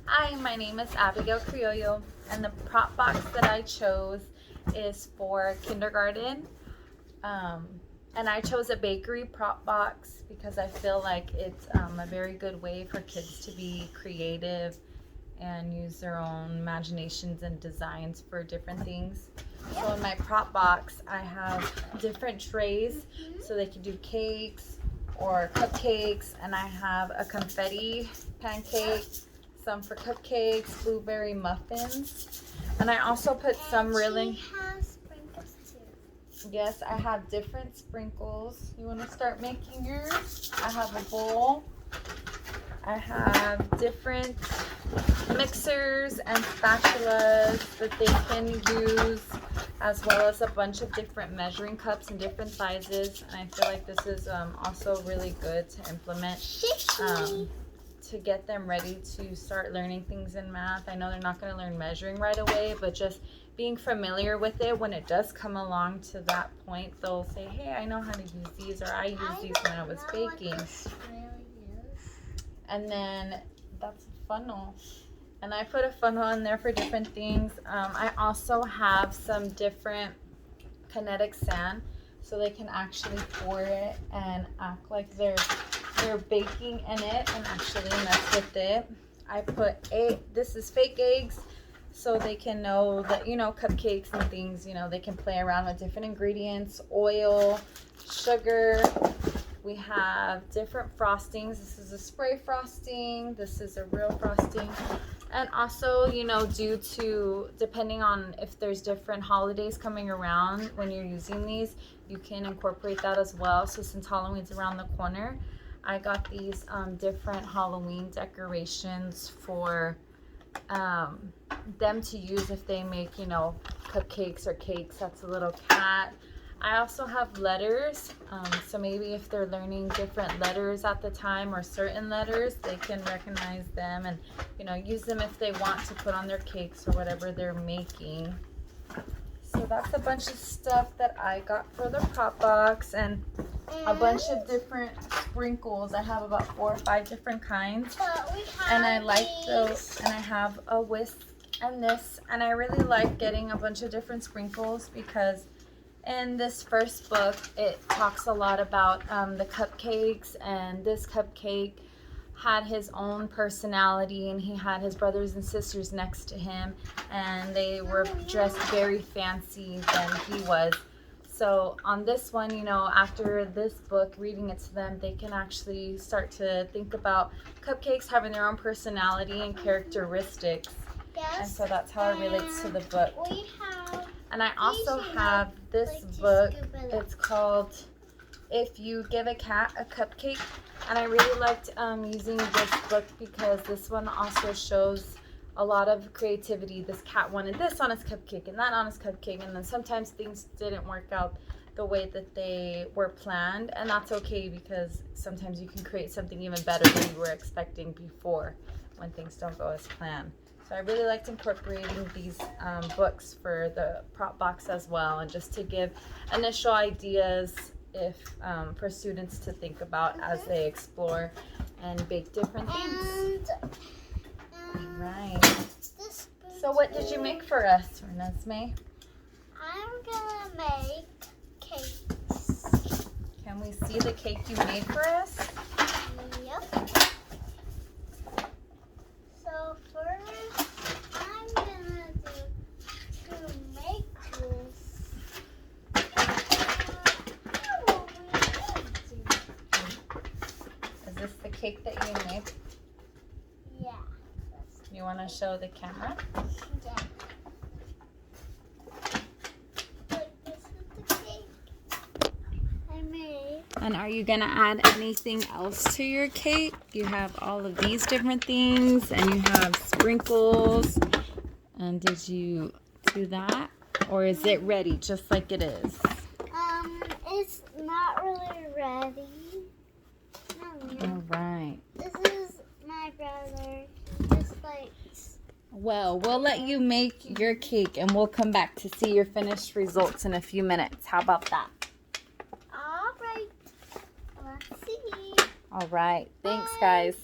Hi, my name is Abigail Criollo, and the prop box that I chose is for kindergarten. And I chose a bakery prop box because I feel like it's a very good way for kids to be creative and use their own imaginations and designs for different things. So in my prop box, I have different trays so they can do cakes or cupcakes, and I have a confetti pancake, some for cupcakes, blueberry muffins, and I also put some really. She has sprinkles too. Yes, I have different sprinkles. You want to start making yours? I have a bowl. I have different mixers and spatulas that they can use, as well as a bunch of different measuring cups in different sizes. And I feel like this is also really good to implement to get them ready to start learning things in math. I know they're not going to learn measuring right away, but just being familiar with it, when it does come along to that point, they'll say, hey, I know how to use these, or I used these when I was baking. And then that's a funnel. And I put a funnel in there for different things. I also have some different kinetic sand, so they can actually pour it and act like they're baking in it and actually mess with it. I put this is fake eggs, so they can know that, cupcakes and things, they can play around with different ingredients, oil, sugar. We have different frostings. This is a spray frosting. This is a real frosting. And also, depending on if there's different holidays coming around when you're using these, you can incorporate that as well. So since Halloween's around the corner, I got these different Halloween decorations for them to use if they make, cupcakes or cakes. That's a little cat. I also have letters, so maybe if they're learning different letters at the time or certain letters, they can recognize them and, use them if they want to put on their cakes or whatever they're making. So that's a bunch of stuff that I got for the prop box, and a bunch of different sprinkles. I have about 4 or 5 different kinds, and I like those. And I have a whisk and this, and I really like getting a bunch of different sprinkles because in this first book, it talks a lot about the cupcakes, and this cupcake had his own personality, and he had his brothers and sisters next to him, and they were dressed very fancy than he was. So on this one, after this book, reading it to them, they can actually start to think about cupcakes having their own personality and characteristics. Yes, and so that's how it relates to the book. We have And I also have this book. It's called If You Give a Cat a Cupcake. And I really liked using this book because this one also shows a lot of creativity. This cat wanted this on his cupcake and that on his cupcake. And then sometimes things didn't work out the way that they were planned. And that's okay, because sometimes you can create something even better than you were expecting before when things don't go as planned. So I really liked incorporating these books for the prop box as well, and just to give initial ideas for students to think about as they explore and bake different things. Right. So what did you make for us, Renesmee? I'm gonna make cakes. Can we see the cake you made for us? Yep. So first, I'm gonna to make this. How will we make it? Is this the cake that you made? Yeah. You want to show the camera? Yeah. Look, this is the cake I made. And are you going to add anything else to your cake? You have all of these different things, and you have sprinkles. And did you do that? Or is it ready just like it is? It's not really ready. All right. This is my brother. Just like. Well, we'll let you make your cake, and we'll come back to see your finished results in a few minutes. How about that? All right. Let's see. All right. Thanks, guys.